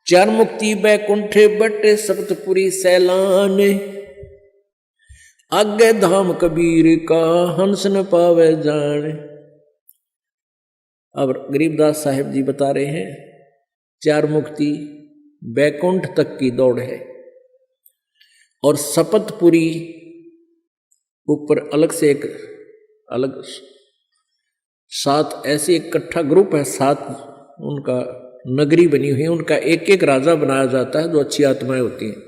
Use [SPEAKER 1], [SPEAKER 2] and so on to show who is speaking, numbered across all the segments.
[SPEAKER 1] चार मुक्ति बैकुंठ बटे सप्तपुरी सैलान, आगे धाम कबीर का हंस न पावे जान। अब गरीबदास साहिब जी बता रहे हैं चार मुक्ति बैकुंठ तक की दौड़ है और सपतपुरी ऊपर अलग से एक अलग सात ऐसे इकट्ठा ग्रुप है, सात उनका नगरी बनी हुई है, उनका एक एक राजा बनाया जाता है जो अच्छी आत्माएं होती हैं।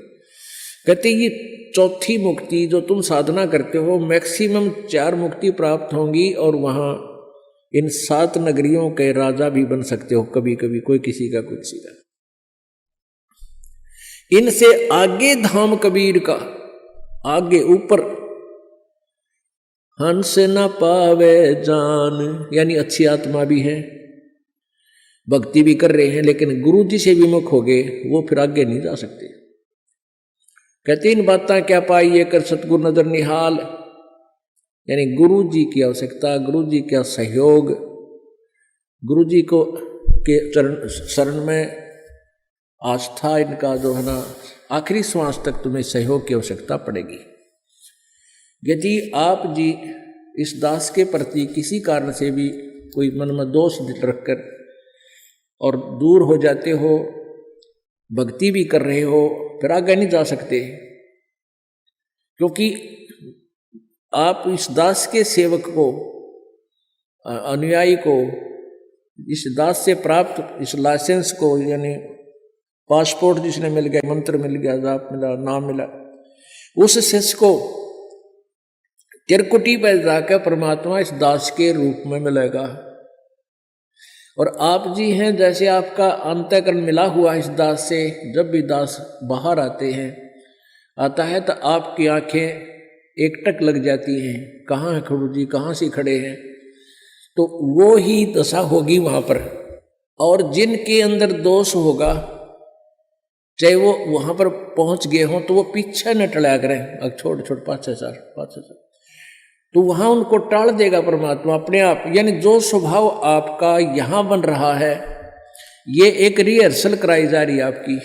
[SPEAKER 1] कहते ये चौथी मुक्ति जो तुम साधना करते हो मैक्सिमम चार मुक्ति प्राप्त होंगी और वहां इन सात नगरियों के राजा भी बन सकते हो, कभी कभी कोई किसी का कोई किसी का। इनसे आगे धाम कबीर का, आगे ऊपर हंस न पावे जान, यानी अच्छी आत्मा भी है, भक्ति भी कर रहे हैं, लेकिन गुरु जी से विमुख हो गए वो फिर आगे नहीं जा सकते। कहते इन बातें क्या पाइए कर सतगुरु नजर निहाल, यानी गुरु जी की आवश्यकता, गुरु जी का सहयोग, गुरु जी को के चरण शरण में आस्था, इनका जो है ना आखिरी श्वास तक तुम्हें सहयोग की आवश्यकता पड़ेगी। यदि आप जी इस दास के प्रति किसी कारण से भी कोई मन में दोष रखकर और दूर हो जाते हो, भक्ति भी कर रहे हो, फिर आगे नहीं जा सकते, क्योंकि आप इस दास के सेवक को, अनुयायी को, इस दास से प्राप्त इस लाइसेंस को, यानी पासपोर्ट जिसने मिल गया, मंत्र मिल गया, जाप मिला, नाम मिला, उस शिष्य को त्रिकुटी पर जाकर परमात्मा इस दास के रूप में मिलेगा। और आप जी हैं जैसे आपका अंतःकरण मिला हुआ इस दास से, जब भी दास बाहर आता है तो आपकी आंखें एकटक लग जाती हैं, कहाँ है गुरु जी, कहाँ से खड़े हैं, तो वो ही दशा होगी वहां पर। और जिनके अंदर दोष होगा, चाहे वो वहां पर पहुंच गए हों, तो वो पीछे न टला करें, अब छोड़ पाँच सर, तो वहां उनको टाल देगा परमात्मा अपने आप। यानी जो स्वभाव आपका यहां बन रहा है, ये एक रिहर्सल कराई जा रही है आपकी।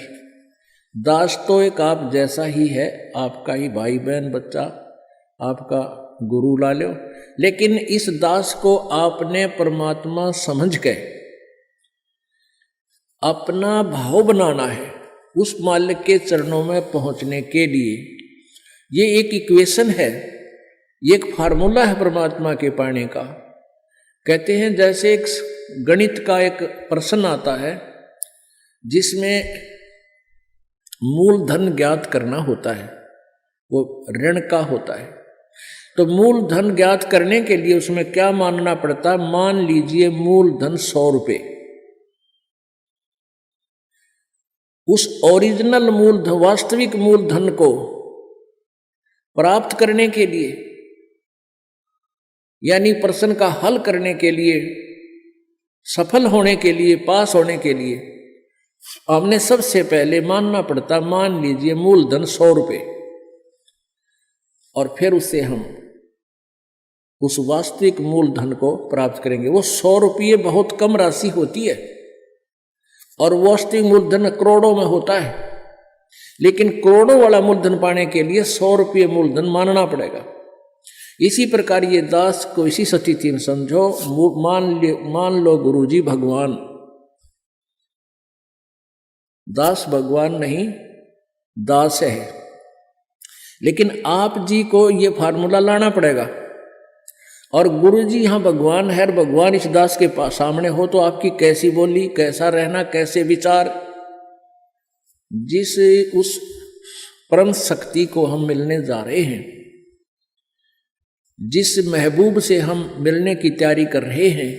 [SPEAKER 1] दास तो एक आप जैसा ही है, आपका ही भाई बहन बच्चा, आपका गुरु ला लो, लेकिन इस दास को आपने परमात्मा समझ के अपना भाव बनाना है उस मालिक के चरणों में पहुंचने के लिए। ये एक इक्वेशन है, ये एक फार्मूला है परमात्मा के पाने का। कहते हैं जैसे एक गणित का एक प्रश्न आता है जिसमें मूलधन ज्ञात करना होता है, वो ऋण का होता है, तो मूलधन ज्ञात करने के लिए उसमें क्या मानना पड़ता है? मान लीजिए मूलधन 100 रुपये, उस ओरिजिनल मूलधन, वास्तविक मूलधन को प्राप्त करने के लिए, यानी प्रश्न का हल करने के लिए, सफल होने के लिए, पास होने के लिए हमने सबसे पहले मानना पड़ता, मान लीजिए मूलधन 100 रुपये, और फिर उससे हम उस वास्तविक मूलधन को प्राप्त करेंगे। वो 100 रुपये बहुत कम राशि होती है और वास्तविक मूलधन करोड़ों में होता है, लेकिन करोड़ों वाला मूलधन पाने के लिए 100 रुपये मूलधन मानना पड़ेगा। इसी प्रकार ये दास को इसी स्थिति में समझो, मान लो गुरुजी भगवान, दास भगवान नहीं, दास है, लेकिन आप जी को ये फार्मूला लाना पड़ेगा। और गुरुजी यहाँ भगवान है, भगवान इस दास के पास सामने हो, तो आपकी कैसी बोली, कैसा रहना, कैसे विचार, जिस उस परम शक्ति को हम मिलने जा रहे हैं, जिस महबूब से हम मिलने की तैयारी कर रहे हैं,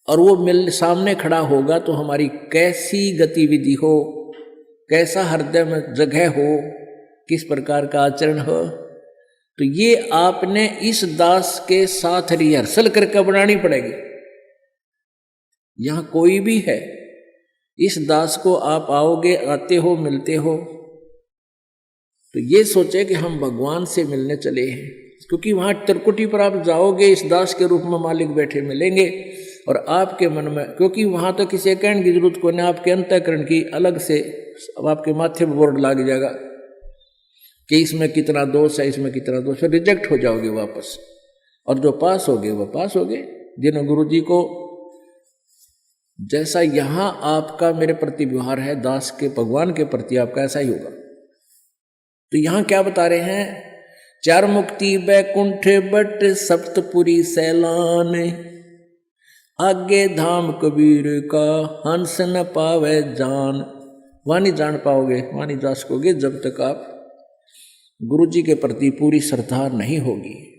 [SPEAKER 1] और वो सामने खड़ा होगा तो हमारी कैसी गतिविधि हो, कैसा हृदय में जगह हो, किस प्रकार का आचरण हो, तो ये आपने इस दास के साथ रिहर्सल करके बनानी पड़ेगी। यहां कोई भी है, इस दास को आप आओगे, आते हो, मिलते हो, तो ये सोचे कि हम भगवान से मिलने चले हैं, क्योंकि वहां त्रिकुटी पर आप जाओगे, इस दास के रूप में मालिक बैठे मिलेंगे, और आपके मन में, क्योंकि वहाँ तो किसी कहने की जरूरत को नहीं, आपके अंतःकरण की अलग से अब आपके माथे पर बोर्ड लग जाएगा कि इसमें कितना दोष है, इसमें कितना दोष है, रिजेक्ट हो जाओगे वापस। और जो पास हो गए वो पास हो गए। जिन्होंने गुरु जी को जैसा यहाँ आपका मेरे प्रति व्यवहार है, दास के भगवान के प्रति आपका ऐसा ही होगा। तो यहाँ क्या बता रहे हैं, चार मुक्ति बैकुंठ बट सप्तपुरी सैलान, आगे धाम कबीर का हंस न पावे जान। वहां नहीं जान पाओगे, वहां नहीं जा सकोगे जब तक आप गुरु जी के प्रति पूरी श्रद्धा नहीं होगी।